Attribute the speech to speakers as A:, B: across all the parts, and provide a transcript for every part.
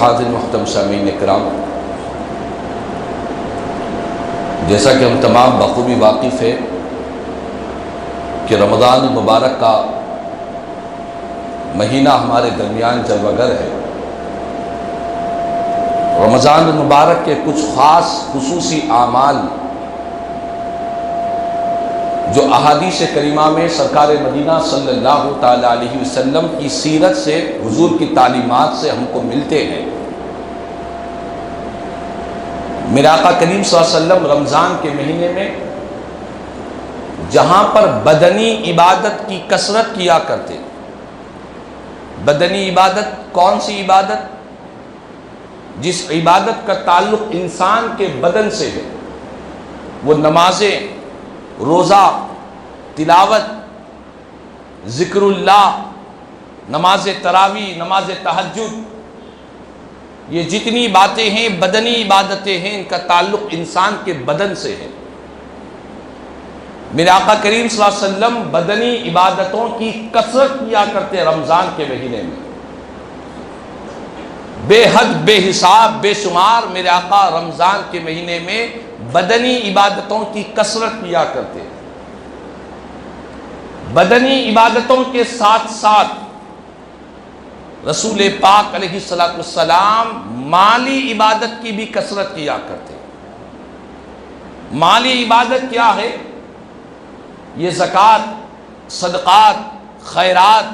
A: حاضر محترم سامعین اکرام، جیسا کہ ہم تمام بخوبی واقف ہیں کہ رمضان المبارک کا مہینہ ہمارے درمیان جلوہ گر ہے۔ رمضان المبارک کے کچھ خاص خصوصی اعمال جو احادیث کریمہ میں سرکار مدینہ صلی اللہ تعالی علیہ وسلم کی سیرت سے، حضور کی تعلیمات سے ہم کو ملتے ہیں۔ میرے آقا کریم صلی اللہ علیہ وسلم رمضان کے مہینے میں جہاں پر بدنی عبادت کی کثرت کیا کرتے، بدنی عبادت کون سی عبادت؟ جس عبادت کا تعلق انسان کے بدن سے ہے، وہ نمازیں، روزہ، تلاوت، ذکر اللہ، نماز تراویح، نماز تہجد، یہ جتنی باتیں ہیں بدنی عبادتیں ہیں، ان کا تعلق انسان کے بدن سے ہے۔ میرے آقا کریم صلی اللہ علیہ وسلم بدنی عبادتوں کی کثرت کیا کرتے رمضان کے مہینے میں، بے حد، بے حساب، بے شمار میرے آقا رمضان کے مہینے میں بدنی عبادتوں کی کثرت کیا کرتے۔ بدنی عبادتوں کے ساتھ ساتھ رسول پاک علیہ السلام مالی عبادت کی بھی کثرت کیا کرتے۔ مالی عبادت کیا ہے؟ یہ زکوٰۃ، صدقات، خیرات،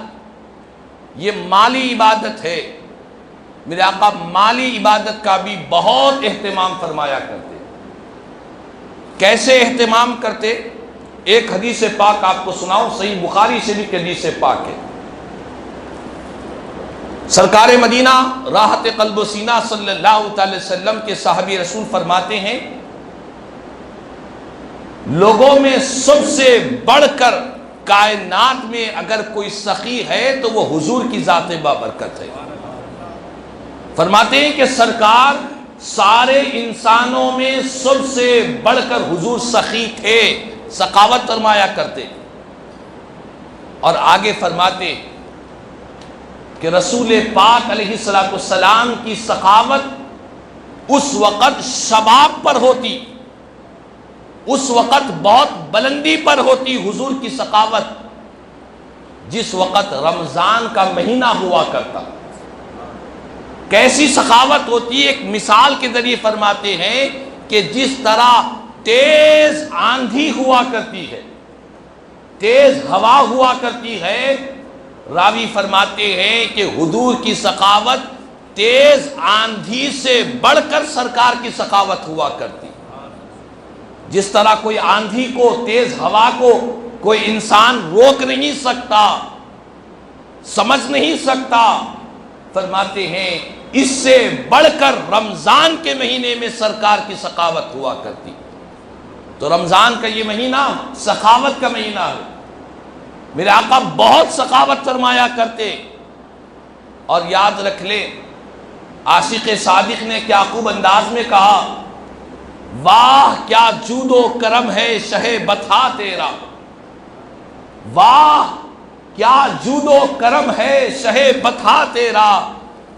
A: یہ مالی عبادت ہے۔ میرے آقا مالی عبادت کا بھی بہت اہتمام فرمایا کرتے۔ کیسے اہتمام کرتے؟ ایک حدیث پاک آپ کو سناؤں، صحیح بخاری سے بھی حدیث پاک ہے۔ سرکار مدینہ راحت قلب و سینہ صلی اللہ تعالی وسلم کے صحابی رسول فرماتے ہیں، لوگوں میں سب سے بڑھ کر کائنات میں اگر کوئی سخی ہے تو وہ حضور کی ذات بابرکت ہے۔ فرماتے ہیں کہ سرکار سارے انسانوں میں سب سے بڑھ کر حضور سخی تھے، سخاوت فرمایا کرتے۔ اور آگے فرماتے کہ رسول پاک علیہ السلام کی سخاوت اس وقت شباب پر ہوتی، اس وقت بہت بلندی پر ہوتی حضور کی سخاوت، جس وقت رمضان کا مہینہ ہوا کرتا۔ کیسی سخاوت ہوتی؟ ایک مثال کے ذریعے فرماتے ہیں کہ جس طرح تیز آندھی ہوا کرتی ہے، تیز ہوا ہوا کرتی ہے، راوی فرماتے ہیں کہ حضور کی سخاوت تیز آندھی سے بڑھ کر سرکار کی سخاوت ہوا کرتی۔ جس طرح کوئی آندھی کو، تیز ہوا کو کوئی انسان روک نہیں سکتا، سمجھ نہیں سکتا، فرماتے ہیں اس سے بڑھ کر رمضان کے مہینے میں سرکار کی سخاوت ہوا کرتی۔ تو رمضان کا یہ مہینہ سخاوت کا مہینہ ہے۔ میرے آقا بہت سخاوت فرمایا کرتے۔ اور یاد رکھ لے، عاشق صادق نے کیا خوب انداز میں کہا، واہ کیا جود و کرم ہے شہ بطحا تیرا، واہ کیا جود و کرم ہے شہ بطحا تیرا،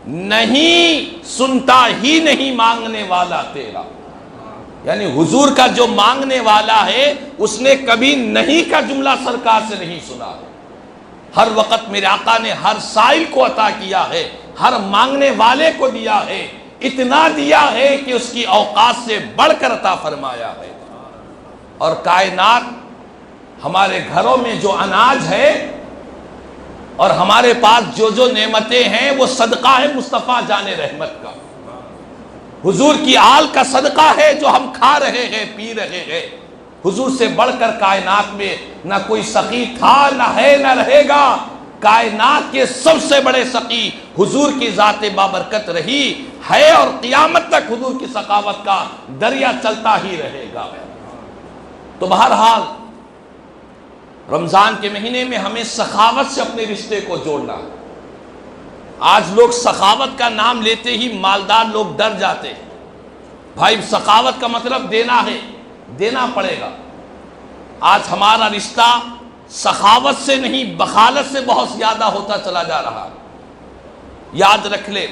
A: نہیں سنتا ہی نہیں مانگنے والا تیرا۔ یعنی حضور کا جو مانگنے والا ہے اس نے کبھی نہیں کا جملہ سرکار سے نہیں سنا ہے۔ ہر وقت میرے آقا نے ہر سائل کو عطا کیا ہے، ہر مانگنے والے کو دیا ہے، اتنا دیا ہے کہ اس کی اوقات سے بڑھ کر عطا فرمایا ہے۔ اور کائنات، ہمارے گھروں میں جو اناج ہے اور ہمارے پاس جو نعمتیں ہیں وہ صدقہ ہے مصطفیٰ جان رحمت کا، حضور کی آل کا صدقہ ہے جو ہم کھا رہے ہیں، پی رہے ہیں۔ حضور سے بڑھ کر کائنات میں نہ کوئی سخی تھا، نہ ہے، نہ رہے گا۔ کائنات کے سب سے بڑے سخی حضور کی ذات بابرکت رہی ہے، اور قیامت تک حضور کی سخاوت کا دریا چلتا ہی رہے گا۔ تو بہرحال رمضان کے مہینے میں ہمیں سخاوت سے اپنے رشتے کو جوڑنا ہے۔ آج لوگ سخاوت کا نام لیتے ہی مالدار لوگ ڈر جاتے ہیں۔ بھائی سخاوت کا مطلب دینا ہے، دینا پڑے گا۔ آج ہمارا رشتہ سخاوت سے نہیں بخالت سے بہت زیادہ ہوتا چلا جا رہا۔ یاد رکھ لے،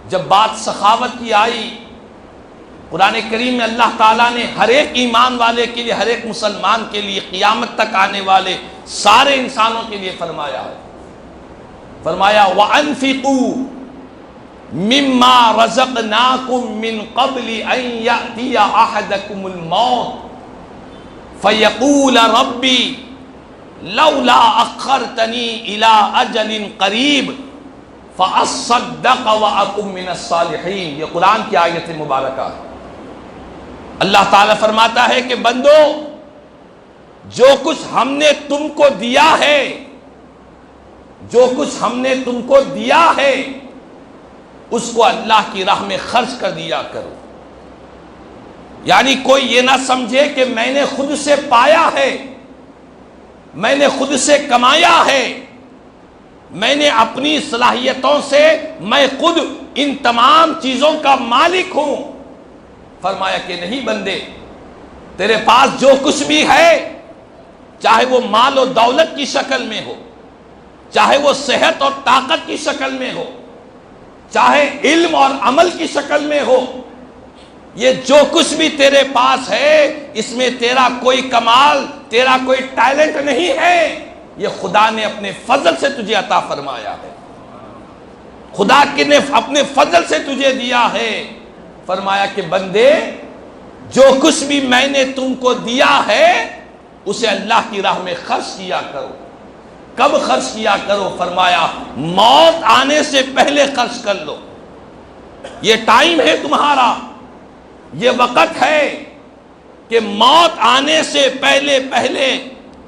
A: جب بات سخاوت کی آئی، قرآن کریم میں اللہ تعالیٰ نے ہر ایک ایمان والے کے لیے، ہر ایک مسلمان کے لیے، قیامت تک آنے والے سارے انسانوں کے لیے فرمایا ہے، فرمایا وَأَنفِقُوا مِمَّا رَزَقْنَاكُم مِّن قَبْلِ أَن يَأْتِيَ أَحَدَكُمُ الْمَوْتُ فَيَقُولَ رَبِّي لَوْلَا أَخَّرْتَنِي إِلَىٰ أَجَلٍ قَرِيبٍ فَأَصَّدَّقَ وَأَكُن مِّنَ الصَّالِحِينَ۔ یہ قرآن کی آیت مبارکہ ہے۔ اللہ تعالیٰ فرماتا ہے کہ بندو، جو کچھ ہم نے تم کو دیا ہے، جو کچھ ہم نے تم کو دیا ہے، اس کو اللہ کی راہ میں خرچ کر دیا کرو۔ یعنی کوئی یہ نہ سمجھے کہ میں نے خود سے پایا ہے، میں نے خود سے کمایا ہے، میں نے اپنی صلاحیتوں سے، میں خود ان تمام چیزوں کا مالک ہوں۔ فرمایا کہ نہیں بندے، تیرے پاس جو کچھ بھی ہے، چاہے وہ مال و دولت کی شکل میں ہو، چاہے وہ صحت اور طاقت کی شکل میں ہو، چاہے علم اور عمل کی شکل میں ہو، یہ جو کچھ بھی تیرے پاس ہے، اس میں تیرا کوئی کمال، تیرا کوئی ٹیلنٹ نہیں ہے، یہ خدا نے اپنے فضل سے تجھے عطا فرمایا ہے، خدا نے اپنے فضل سے تجھے دیا ہے۔ فرمایا کہ بندے، جو کچھ بھی میں نے تم کو دیا ہے، اسے اللہ کی راہ میں خرچ کیا کرو۔ کب خرچ کیا کرو؟ فرمایا موت آنے سے پہلے خرچ کر لو۔ یہ ٹائم ہے تمہارا، یہ وقت ہے کہ موت آنے سے پہلے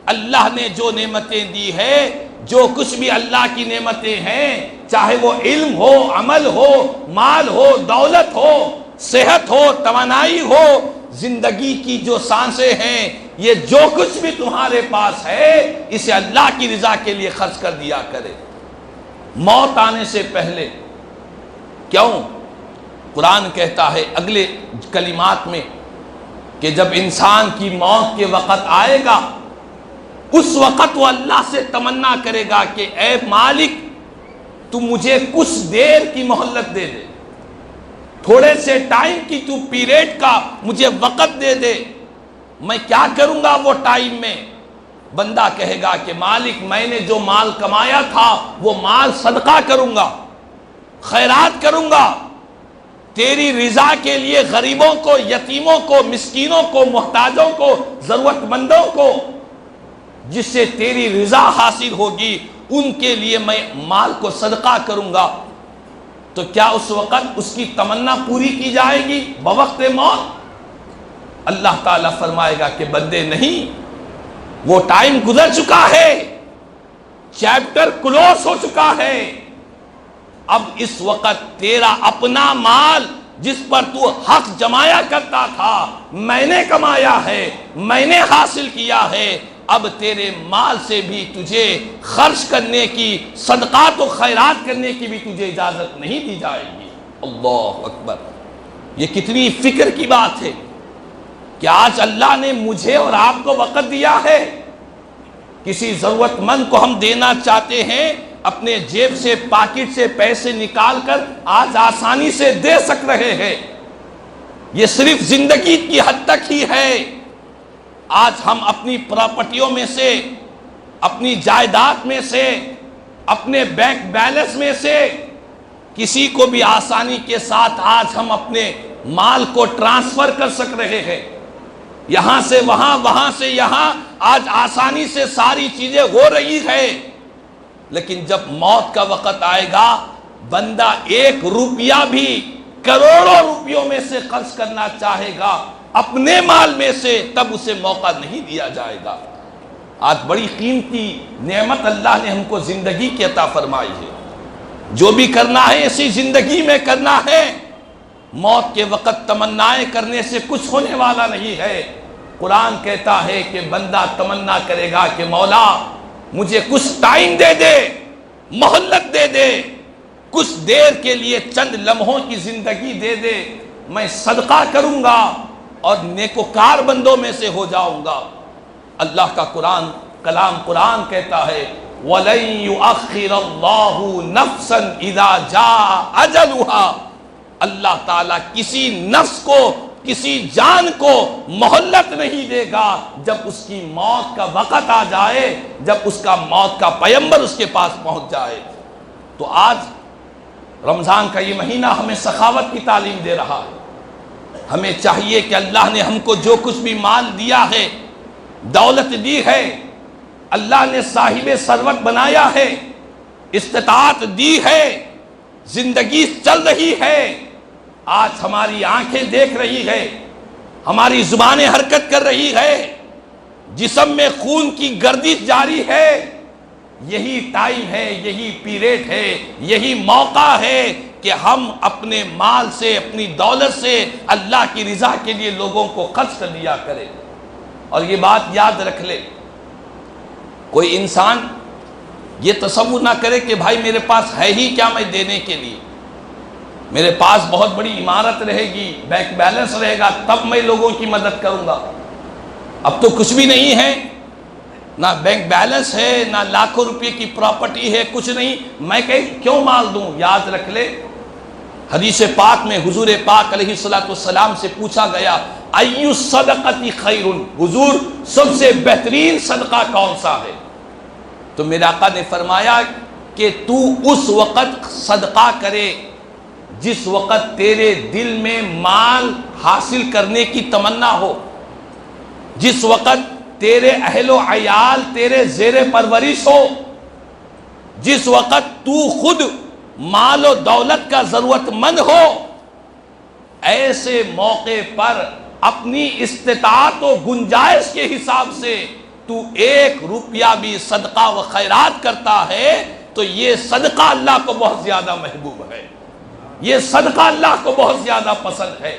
A: اللہ نے جو نعمتیں دی ہے، جو کچھ بھی اللہ کی نعمتیں ہیں، چاہے وہ علم ہو، عمل ہو، مال ہو، دولت ہو، صحت ہو، توانائی ہو، زندگی کی جو سانسیں ہیں، یہ جو کچھ بھی تمہارے پاس ہے، اسے اللہ کی رضا کے لیے خرچ کر دیا کرے موت آنے سے پہلے۔ کیوں؟ قرآن کہتا ہے اگلے کلمات میں کہ جب انسان کی موت کے وقت آئے گا، اس وقت وہ اللہ سے تمنا کرے گا کہ اے مالک، تو مجھے کچھ دیر کی مہلت دے دے، تھوڑے سے ٹائم کی تو پیریڈ کا مجھے وقت دے دے، میں کیا کروں گا وہ ٹائم میں؟ بندہ کہے گا کہ مالک، میں نے جو مال کمایا تھا وہ مال صدقہ کروں گا، خیرات کروں گا، تیری رضا کے لیے غریبوں کو، یتیموں کو، مسکینوں کو، محتاجوں کو، ضرورت مندوں کو، جس سے تیری رضا حاصل ہوگی، ان کے لیے میں مال کو صدقہ کروں گا۔ تو کیا اس وقت اس کی تمنا پوری کی جائے گی بوقت موت؟ اللہ تعالیٰ فرمائے گا کہ بندے نہیں، وہ ٹائم گزر چکا ہے، چیپٹر کلوز ہو چکا ہے، اب اس وقت تیرا اپنا مال جس پر تو حق جمایا کرتا تھا، میں نے کمایا ہے، میں نے حاصل کیا ہے، اب تیرے مال سے بھی تجھے خرچ کرنے کی، صدقات و خیرات کرنے کی بھی تجھے اجازت نہیں دی جائے گی۔ اللہ اکبر! یہ کتنی فکر کی بات ہے کہ آج اللہ نے مجھے اور آپ کو وقت دیا ہے، کسی ضرورت مند کو ہم دینا چاہتے ہیں، اپنے جیب سے، پاکٹ سے پیسے نکال کر آج آسانی سے دے سک رہے ہیں۔ یہ صرف زندگی کی حد تک ہی ہے۔ آج ہم اپنی پراپرٹیوں میں سے، اپنی جائیداد میں سے، اپنے بینک بیلنس میں سے کسی کو بھی آسانی کے ساتھ آج ہم اپنے مال کو ٹرانسفر کر سک رہے ہیں، یہاں سے وہاں، وہاں سے یہاں، آج آسانی سے ساری چیزیں ہو رہی ہے۔ لیکن جب موت کا وقت آئے گا، بندہ 1 روپیہ بھی کروڑوں روپیوں میں سے خرچ کرنا چاہے گا اپنے مال میں سے، تب اسے موقع نہیں دیا جائے گا۔ آج بڑی قیمتی نعمت اللہ نے ہم کو زندگی کی عطا فرمائی ہے، جو بھی کرنا ہے اسی زندگی میں کرنا ہے۔ موت کے وقت تمنائیں کرنے سے کچھ ہونے والا نہیں ہے۔ قرآن کہتا ہے کہ بندہ تمنا کرے گا کہ مولا مجھے کچھ ٹائم دے دے، مہلت دے دے، کچھ دیر کے لیے چند لمحوں کی زندگی دے دے، میں صدقہ کروں گا اور نیکوکار بندوں میں سے ہو جاؤں گا۔ اللہ کا قرآن کہتا ہے وَلَن يُؤَخِّرَ اللَّهُ نَفْسًا إِذَا جَاءَ أَجَلُهَا اللہ تعالیٰ کسی نفس کو، کسی جان کو مہلت نہیں دے گا جب اس کی موت کا وقت آ جائے، جب اس کا موت کا پیغمبر اس کے پاس پہنچ جائے۔ تو آج رمضان کا یہ مہینہ ہمیں سخاوت کی تعلیم دے رہا ہے۔ ہمیں چاہیے کہ اللہ نے ہم کو جو کچھ بھی مال دیا ہے، دولت دی ہے، اللہ نے صاحب ثروت بنایا ہے، استطاعت دی ہے، زندگی چل رہی ہے، آج ہماری آنکھیں دیکھ رہی ہے، ہماری زبانیں حرکت کر رہی ہے، جسم میں خون کی گردش جاری ہے، یہی ٹائم ہے، یہی پیریڈ ہے، یہی موقع ہے کہ ہم اپنے مال سے، اپنی دولت سے اللہ کی رضا کے لیے لوگوں کو خرچ کر لیا کرے۔ اور یہ بات یاد رکھ لے، کوئی انسان یہ تصور نہ کرے کہ بھائی میرے پاس ہے ہی کیا میں دینے کے لیے، میرے پاس بہت بڑی عمارت رہے گی، بینک بیلنس رہے گا تب میں لوگوں کی مدد کروں گا۔ اب تو کچھ بھی نہیں ہے، نہ بینک بیلنس ہے، نہ لاکھوں روپے کی پراپرٹی ہے، کچھ نہیں، میں کیوں مال دوں؟ یاد رکھ لے، حدیث پاک میں حضور پاک علیہ السلام سے پوچھا گیا ایُّ الصدقۃ خیر، حضور سب سے بہترین صدقہ کون سا ہے؟ تو میرے آقا نے فرمایا کہ تو اس وقت صدقہ کرے جس وقت تیرے دل میں مال حاصل کرنے کی تمنا ہو، جس وقت تیرے اہل و عیال تیرے زیر پرورش ہو، جس وقت تو خود مال و دولت کا ضرورت مند ہو، ایسے موقع پر اپنی استطاعت و گنجائش کے حساب سے تو 1 روپیہ بھی صدقہ و خیرات کرتا ہے تو یہ صدقہ اللہ کو بہت زیادہ محبوب ہے، یہ صدقہ اللہ کو بہت زیادہ پسند ہے۔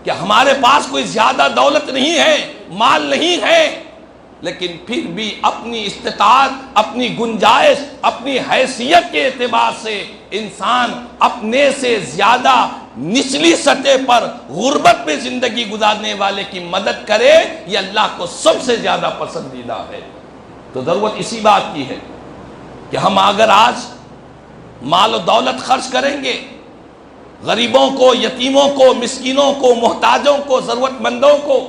A: کہ ہمارے پاس کوئی زیادہ دولت نہیں ہے، مال نہیں ہے، لیکن پھر بھی اپنی استطاعت، اپنی گنجائش، اپنی حیثیت کے اعتبار سے انسان اپنے سے زیادہ نچلی سطح پر غربت میں زندگی گزارنے والے کی مدد کرے، یہ اللہ کو سب سے زیادہ پسندیدہ ہے۔ تو ضرورت اسی بات کی ہے کہ ہم اگر آج مال و دولت خرچ کریں گے، غریبوں کو، یتیموں کو، مسکینوں کو، محتاجوں کو، ضرورت مندوں کو،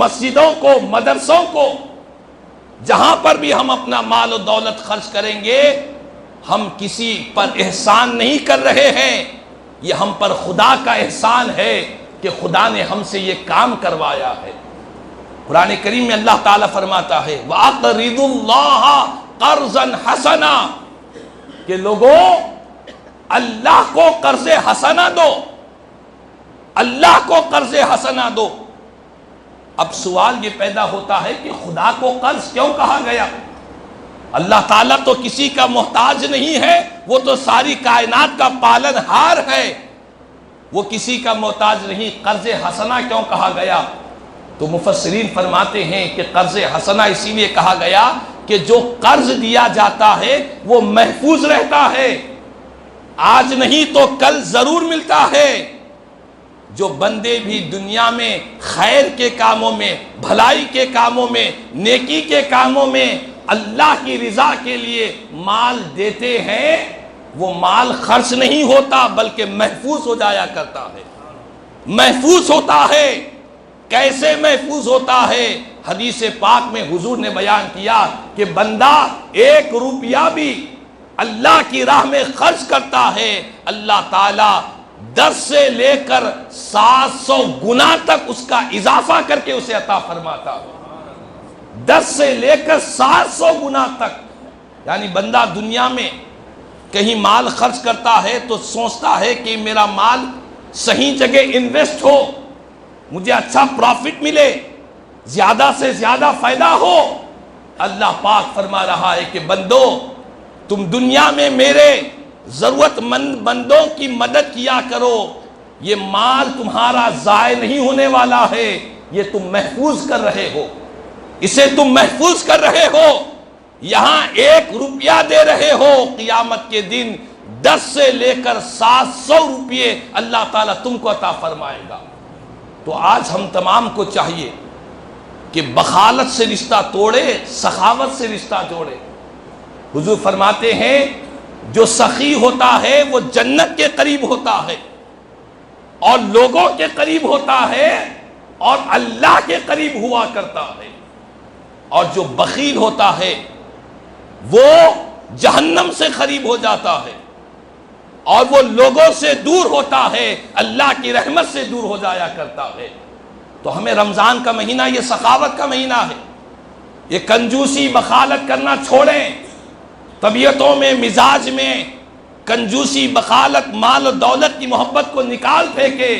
A: مسجدوں کو، مدرسوں کو، جہاں پر بھی ہم اپنا مال و دولت خرچ کریں گے، ہم کسی پر احسان نہیں کر رہے ہیں، یہ ہم پر خدا کا احسان ہے کہ خدا نے ہم سے یہ کام کروایا ہے۔ قرآن کریم میں اللہ تعالیٰ فرماتا ہے وَأَقْرِضُوا اللَّهَ قَرْضًا حَسَنًا، کہ لوگوں اللہ کو قرض حسنہ دو، اللہ کو قرض حسنہ دو۔ اب سوال یہ پیدا ہوتا ہے کہ خدا کو قرض کیوں کہا گیا؟ اللہ تعالیٰ تو کسی کا محتاج نہیں ہے، وہ تو ساری کائنات کا پالن ہار ہے، وہ کسی کا محتاج نہیں، قرض حسنہ کیوں کہا گیا؟ تو مفسرین فرماتے ہیں کہ قرض حسنہ اسی لیے کہا گیا کہ جو قرض دیا جاتا ہے وہ محفوظ رہتا ہے، آج نہیں تو کل ضرور ملتا ہے۔ جو بندے بھی دنیا میں خیر کے کاموں میں، بھلائی کے کاموں میں، نیکی کے کاموں میں اللہ کی رضا کے لیے مال دیتے ہیں، وہ مال خرچ نہیں ہوتا بلکہ محفوظ ہو جایا کرتا ہے، محفوظ ہوتا ہے۔ کیسے محفوظ ہوتا ہے؟ حدیث پاک میں حضور نے بیان کیا کہ بندہ 1 روپیہ بھی اللہ کی راہ میں خرچ کرتا ہے، اللہ تعالیٰ 10 سے لے کر 700 گنا تک اس کا اضافہ کر کے اسے عطا فرماتا ہے، 10 سے لے کر 700 گنا تک۔ یعنی بندہ دنیا میں کہیں مال خرچ کرتا ہے تو سوچتا ہے کہ میرا مال صحیح جگہ انویسٹ ہو، مجھے اچھا پروفٹ ملے، زیادہ سے زیادہ فائدہ ہو۔ اللہ پاک فرما رہا ہے کہ بندو تم دنیا میں میرے ضرورت مند بندوں کی مدد کیا کرو، یہ مال تمہارا ضائع نہیں ہونے والا ہے، یہ تم محفوظ کر رہے ہو، اسے تم محفوظ کر رہے ہو، یہاں 1 روپیہ دے رہے ہو، قیامت کے دن 10 سے لے کر 700 روپیے اللہ تعالیٰ تم کو عطا فرمائے گا۔ تو آج ہم تمام کو چاہیے کہ بخالت سے رشتہ توڑے، سخاوت سے رشتہ جوڑے۔ حضور فرماتے ہیں جو سخی ہوتا ہے وہ جنت کے قریب ہوتا ہے، اور لوگوں کے قریب ہوتا ہے اور اللہ کے قریب ہوا کرتا ہے، اور جو بخیل ہوتا ہے وہ جہنم سے قریب ہو جاتا ہے، اور وہ لوگوں سے دور ہوتا ہے، اللہ کی رحمت سے دور ہو جایا کرتا ہے۔ تو ہمیں رمضان کا مہینہ یہ سخاوت کا مہینہ ہے، یہ کنجوسی بخالت کرنا چھوڑیں، طبیعتوں میں مزاج میں کنجوسی بخالت مال و دولت کی محبت کو نکال پھینکے،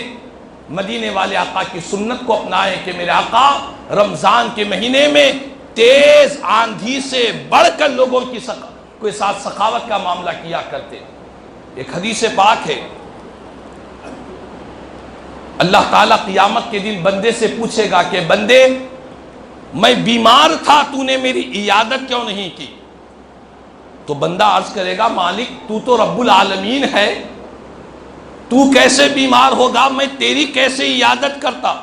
A: مدینے والے آقا کی سنت کو اپنائیں کہ میرے آقا رمضان کے مہینے میں تیز آندھی سے بڑھ کر لوگوں کے ساتھ سخاوت کا معاملہ کیا کرتے۔ ایک حدیث پاک ہے، اللہ تعالیٰ قیامت کے دن بندے سے پوچھے گا کہ بندے میں بیمار تھا، تو نے میری عیادت کیوں نہیں کی؟ تو بندہ عرض کرے گا مالک تو رب العالمین ہے، تو کیسے بیمار ہوگا، میں تیری کیسے عیادت کرتا؟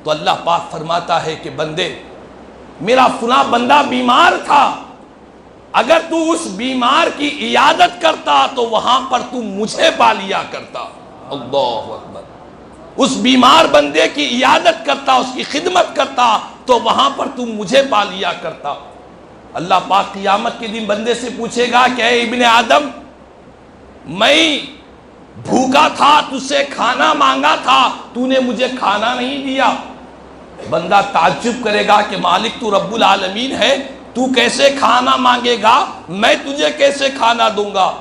A: تو اللہ پاک فرماتا ہے کہ بندے میرا فلاں بندہ بیمار تھا، اگر تو اس بیمار کی عیادت کرتا تو وہاں پر تو مجھے پا لیا کرتا۔ اللہ اکبر، اس بیمار بندے کی عیادت کرتا، اس کی خدمت کرتا تو وہاں پر تو مجھے پا لیا کرتا۔ اللہ پاک قیامت کے دن بندے سے پوچھے گا کہ اے ابن آدم، میں بھوکا تھا، تجھ سے کھانا مانگا تھا، تو نے مجھے کھانا نہیں دیا۔ بندہ تعجب کرے گا کہ مالک تو رب العالمین ہے، تو کیسے کھانا مانگے گا، میں تجھے کیسے کھانا دوں گا؟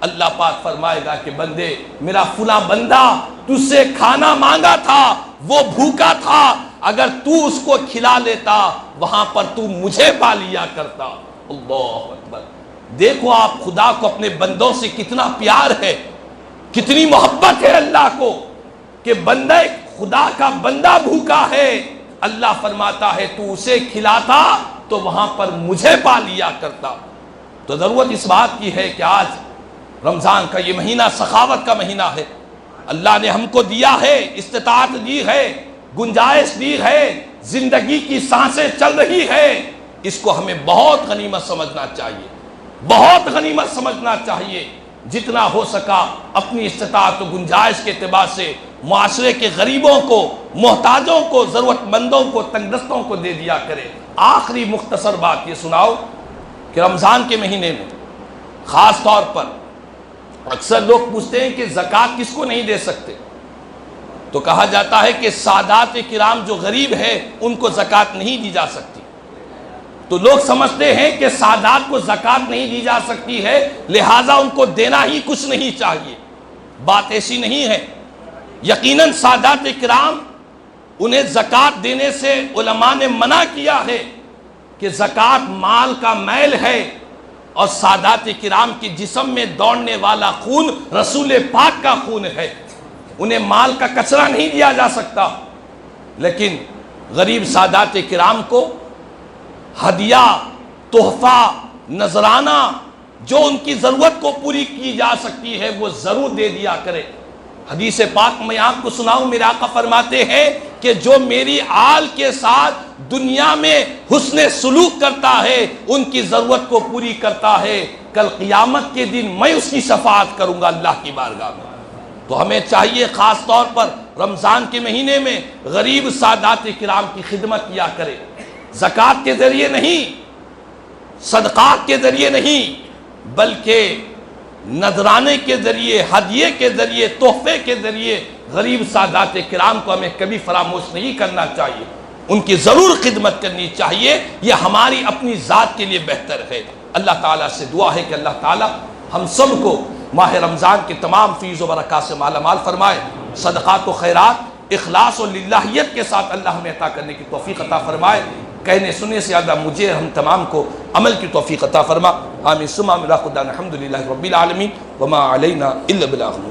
A: اللہ پاک فرمائے گا کہ بندے میرا فلاں بندہ تجھ سے کھانا مانگا تھا، وہ بھوکا تھا، اگر تو اس کو کھلا لیتا وہاں پر تو مجھے پا لیا کرتا۔ اللہ اکبر، دیکھو آپ خدا کو اپنے بندوں سے کتنا پیار ہے، کتنی محبت ہے اللہ کو کہ بندہ خدا کا بندہ بھوکا ہے، اللہ فرماتا ہے تو اسے کھلاتا تو وہاں پر مجھے پا لیا کرتا۔ تو ضرورت اس بات کی ہے کہ آج رمضان کا یہ مہینہ سخاوت کا مہینہ ہے، اللہ نے ہم کو دیا ہے، استطاعت دی ہے، گنجائش دی ہے، زندگی کی سانسیں چل رہی ہے، اس کو ہمیں بہت غنیمت سمجھنا چاہیے، بہت غنیمت سمجھنا چاہیے۔ جتنا ہو سکا اپنی استطاعت و گنجائش کے اعتبار سے معاشرے کے غریبوں کو، محتاجوں کو، ضرورت مندوں کو، تنگ دستوں کو دے دیا کرے۔ آخری مختصر بات یہ سناؤ کہ رمضان کے مہینے میں خاص طور پر اکثر لوگ پوچھتے ہیں کہ زکوٰۃ کس کو نہیں دے سکتے، تو کہا جاتا ہے کہ سادات کرام جو غریب ہے ان کو زکوٰۃ نہیں دی جا سکتی، تو لوگ سمجھتے ہیں کہ سادات کو زکوٰۃ نہیں دی جا سکتی ہے لہٰذا ان کو دینا ہی کچھ نہیں چاہیے۔ بات ایسی نہیں ہے، یقیناً سادات کرام انہیں زکوٰۃ دینے سے علماء نے منع کیا ہے کہ زکوٰۃ مال کا میل ہے، اور سادات کرام کی جسم میں دوڑنے والا خون رسول پاک کا خون ہے، انہیں مال کا کچرا نہیں دیا جا سکتا۔ لیکن غریب سادات کرام کو ہدیہ، تحفہ، نذرانہ جو ان کی ضرورت کو پوری کی جا سکتی ہے وہ ضرور دے دیا کرے۔ حدیث پاک میں آپ کو سناؤں، میرے آقا فرماتے ہیں کہ جو میری آل کے ساتھ دنیا میں حسن سلوک کرتا ہے، ان کی ضرورت کو پوری کرتا ہے، کل قیامت کے دن میں اس کی شفاعت کروں گا اللہ کی بارگاہ میں۔ تو ہمیں چاہیے خاص طور پر رمضان کے مہینے میں غریب سادات کرام کی خدمت کیا کرے، زکوٰۃ کے ذریعے نہیں، صدقات کے ذریعے نہیں، بلکہ نذرانے کے ذریعے، ہدیے کے ذریعے، تحفے کے ذریعے غریب سادات کرام کو ہمیں کبھی فراموش نہیں کرنا چاہیے، ان کی ضرور خدمت کرنی چاہیے، یہ ہماری اپنی ذات کے لیے بہتر ہے۔ اللہ تعالیٰ سے دعا ہے کہ اللہ تعالیٰ ہم سب کو ماہ رمضان کے تمام فیض و برکات سے مالا مال فرمائے، صدقات و خیرات اخلاص و للہیت کے ساتھ اللہ ہمیں عطا کرنے کی توفیق عطا فرمائے، کہنے سننے سے زیادہ مجھے ہم تمام کو عمل کی توفیق عطا فرما۔ آمین ثم آمین۔ الحمدللہ رب العالمین وما علینا الا البلاغ۔